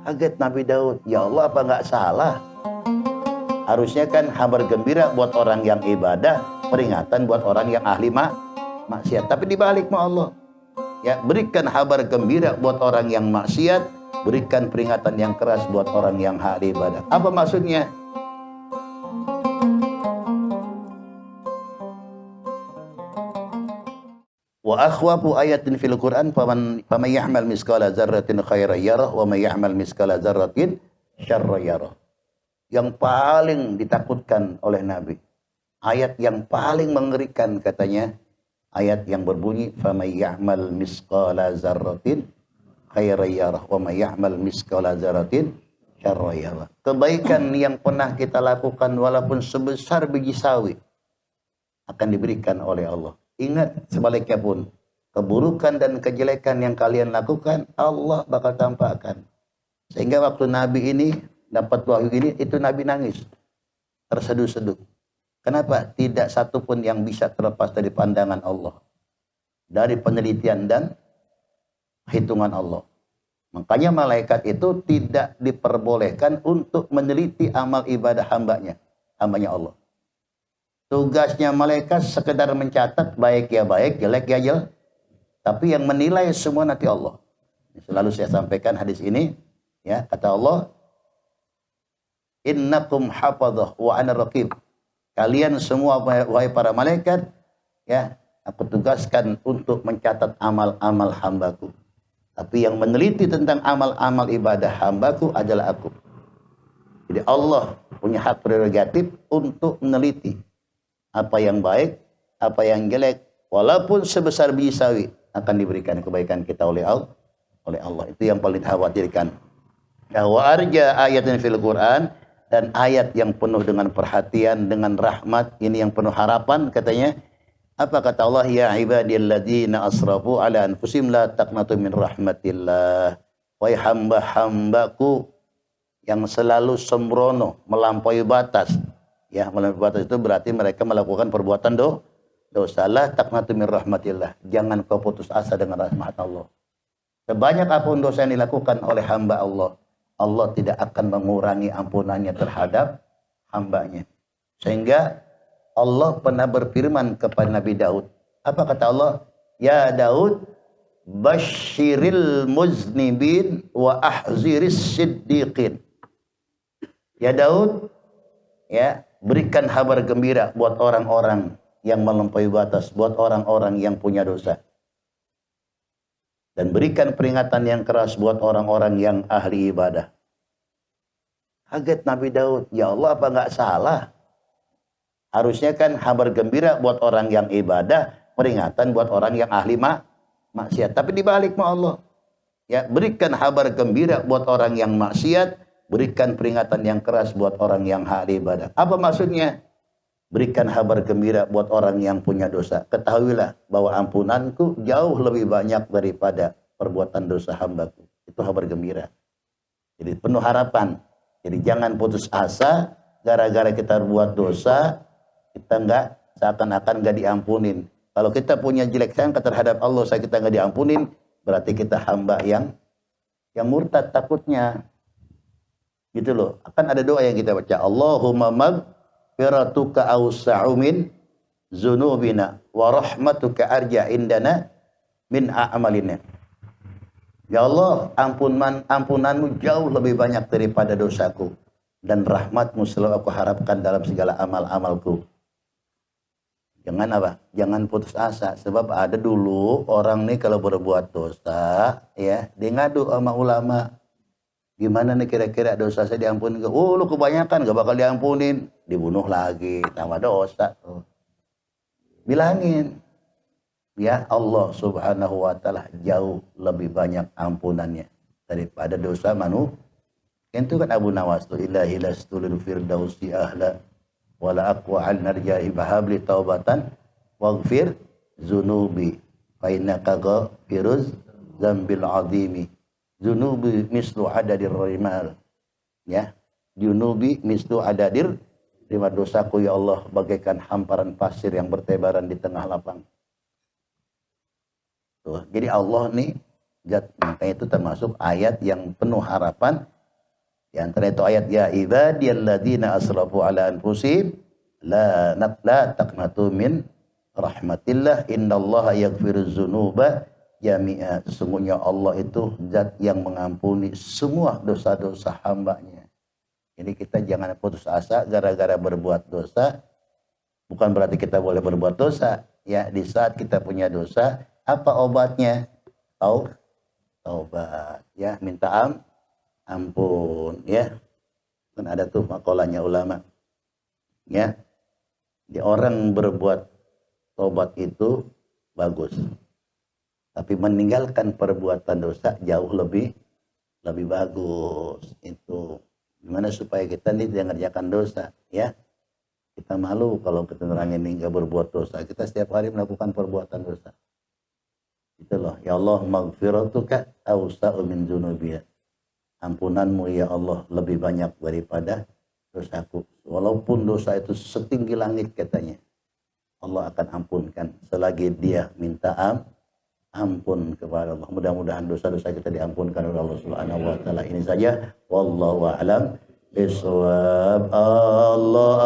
Kaget Nabi Daud, ya Allah apa nggak salah? Harusnya kan kabar gembira buat orang yang ibadah, peringatan buat orang yang ahli maksiat. Tapi dibalik sama Allah. Ya, berikan kabar gembira buat orang yang maksiat, berikan peringatan yang keras buat orang yang ahli ibadah. Apa maksudnya? Wa akhwafu ayatin fil Qur'an faman ya'mal miskala dzarratin khairan yarah wa may ya'mal miskala dzarratin syarran yarah. Yang paling ditakutkan oleh Nabi, ayat yang paling mengerikan katanya, ayat yang berbunyi famay ya'mal misqala dzarratin khairan yarah wa may ya'mal misqala dzarratin syarran yarah. Kebaikan yang pernah kita lakukan walaupun sebesar biji sawi akan diberikan oleh Allah. Ingat, sebaliknya pun keburukan dan kejelekan yang kalian lakukan Allah bakal tampakkan. Sehingga waktu Nabi ini dapat wahyu ini, itu Nabi nangis, terseduh-seduh. Kenapa? Tidak satu pun yang bisa terlepas dari pandangan Allah, dari penelitian dan hitungan Allah. Makanya malaikat itu tidak diperbolehkan untuk meneliti amal ibadah hambanya Allah. Tugasnya malaikat sekedar mencatat, baik ya baik, jelek ya jelek. Tapi yang menilai semua nanti Allah. Selalu saya sampaikan hadis ini, ya, kata Allah, innakum hafadhah wa ana raqib. Kalian semua wahai para malaikat, ya, aku tugaskan untuk mencatat amal-amal hambaku. Tapi yang meneliti tentang amal-amal ibadah hambaku adalah aku. Jadi Allah punya hak prerogatif untuk meneliti apa yang baik, apa yang jelek, walaupun sebesar biji sawi akan diberikan kebaikan kita oleh Allah. Itu yang paling dikhawatirkan. Wa arja ayatin fil Quran, dan ayat yang penuh dengan perhatian, dengan rahmat, ini yang penuh harapan katanya. Apa kata Allah? Ya ibadilladzina asrafu ala anfusihim la taqnatu min rahmatillah. Wahai hamba-hambaku yang selalu sembrono, melampaui batas. Ya, melampaui batas itu berarti mereka melakukan perbuatan dosa. La taqnatu min rahmatillah. Jangan kau putus asa dengan rahmat Allah. Sebanyak apapun dosa yang dilakukan oleh hamba Allah, Allah tidak akan mengurangi ampunannya terhadap hambanya. Sehingga Allah pernah berfirman kepada Nabi Daud. Apa kata Allah? Ya Daud, basyiril muznibin wa ahziris siddiqin. Ya Daud, ya, berikan kabar gembira buat orang-orang yang melampaui batas, buat orang-orang yang punya dosa. Dan berikan peringatan yang keras buat orang-orang yang ahli ibadah. Kaget Nabi Daud, ya Allah apa nggak salah? Harusnya kan kabar gembira buat orang yang ibadah, peringatan buat orang yang ahli maksiat. Tapi dibalik sama Allah. Ya, berikan kabar gembira buat orang yang maksiat, berikan peringatan yang keras buat orang yang ahli ibadah. Apa maksudnya? Berikan kabar gembira buat orang yang punya dosa. Ketahuilah bahwa ampunanku jauh lebih banyak daripada perbuatan dosa hambaku. Itu kabar gembira. Jadi penuh harapan. Jadi jangan putus asa gara-gara kita buat dosa, kita seakan-akan nggak diampunin. Kalau kita punya jelek sangka terhadap Allah, kita nggak diampunin, berarti kita hamba yang murtad takutnya. Gitu loh. Akan ada doa yang kita baca, Allahumma maghfiratuka awsa'u min dzunubina wa rahmatuka arja indana min a'malina. Ya Allah, ampunanmu jauh lebih banyak daripada dosaku, dan rahmatmu selalu aku harapkan dalam segala amal-amalku. Jangan apa? Jangan putus asa. Sebab ada dulu orang nih kalau berbuat dosa, ya, dia ngadu sama ulama. Gimana nih kira-kira dosa saya diampunin? Oh, lu kebanyakan, gak bakal diampunin. Dibunuh lagi, tambah dosa. Bilangin, ya Allah subhanahu wa ta'ala jauh lebih banyak ampunannya daripada dosa manusia. Itu kan Abu Nawas tuh, ilahi lastulil firdausi ahla wala aqwa al narjahi bahabli taubatan waghfir zunubi fa innaka ghafiruz dzambil azimi. Zunubi mislu adadir rimal, ya, junubi mislu adadir rimal, dosaku ya Allah bagaikan hamparan pasir yang bertebaran di tengah lapang. Tuh, jadi Allah nih, makanya itu termasuk ayat yang penuh harapan, Di antara itu ayat ya ibadiyalladzina asrafu ala anfusihim la taqnatu min rahmatillah innallaha yaghfiruz dzunuba jami'a. Sesungguhnya Allah itu zat yang mengampuni semua dosa-dosa hambanya. Jadi kita jangan putus asa gara-gara berbuat dosa. Bukan berarti kita boleh berbuat dosa. Ya, di saat kita punya dosa, apa obatnya? Taubat. Ya, minta ampun. Ya, kan ada tuh makalahnya ulama. Ya, di orang berbuat taubat itu bagus. Tapi meninggalkan perbuatan dosa jauh lebih bagus. Itu gimana supaya kita ini tidak mengerjakan dosa, ya? Kita malu kalau kita orang ini nggak berbuat dosa. Kita setiap hari melakukan perbuatan dosa. Itu loh. Ya Allah, maghfiratuka awsa'u min dzunubiyya. Ampunanmu ya Allah lebih banyak daripada dosaku. Walaupun dosa itu setinggi langit katanya, Allah akan ampunkan selagi dia minta ampun kepada Allah. Mudah-mudahan dosa-dosa kita diampunkan oleh Allah Subhanahu wa taala. Ini saja wallahu a'lam bishawab. Allah